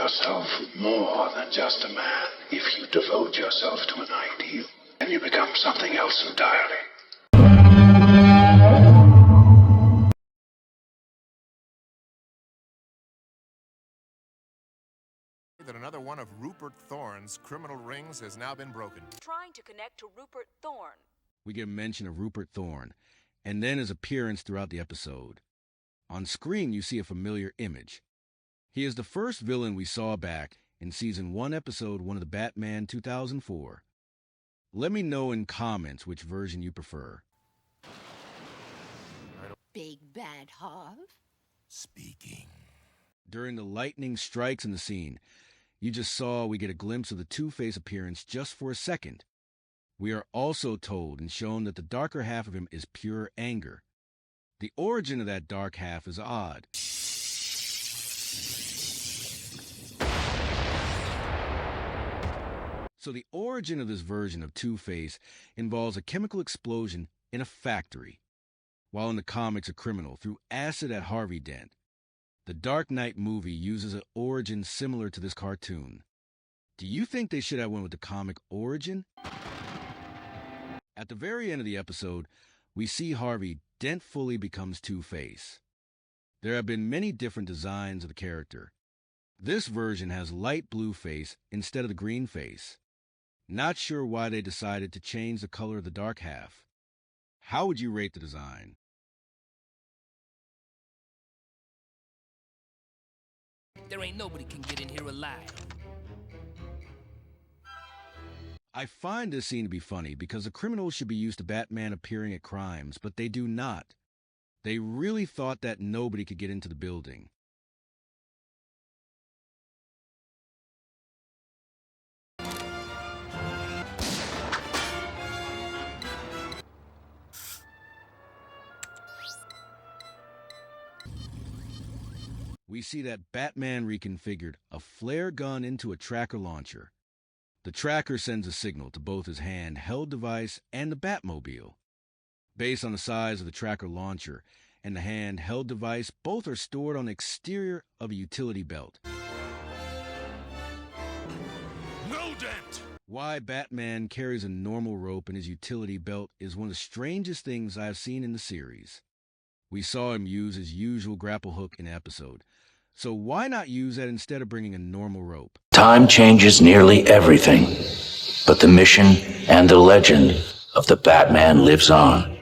yourself more than just a man. If you devote yourself to an ideal, then you become something else entirely. That another one of Rupert Thorne's criminal rings has now been broken. Trying to connect to Rupert Thorne. We get a mention of Rupert Thorne, and then his appearance throughout the episode. On screen, you see a familiar image. He is the first villain we saw back in Season 1, Episode 1 of the Batman 2004. Let me know in comments which version you prefer. Big Bad Harv? Speaking. During the lightning strikes in the scene, you just saw we get a glimpse of the Two-Face appearance just for a second. We are also told and shown that the darker half of him is pure anger. The origin of that dark half is odd. So the origin of this version of Two-Face involves a chemical explosion in a factory, while in the comics a criminal threw acid at Harvey Dent. The Dark Knight movie uses an origin similar to this cartoon. Do you think they should have went with the comic origin? At the very end of the episode, we see Harvey Dent fully becomes Two-Face. There have been many different designs of the character. This version has light blue face instead of the green face. Not sure why they decided to change the color of the dark half. How would you rate the design? There ain't nobody can get in here alive. I find this scene to be funny because the criminals should be used to Batman appearing at crimes, but they do not. They really thought that nobody could get into the building. We see that Batman reconfigured a flare gun into a tracker launcher. The tracker sends a signal to both his handheld device and the Batmobile. Based on the size of the tracker launcher and the handheld device, both are stored on the exterior of a utility belt. No dent! Why Batman carries a normal rope in his utility belt is one of the strangest things I have seen in the series. We saw him use his usual grapple hook in the episode, so why not use that instead of bringing a normal rope? Time changes nearly everything, but the mission and the legend of the Batman lives on.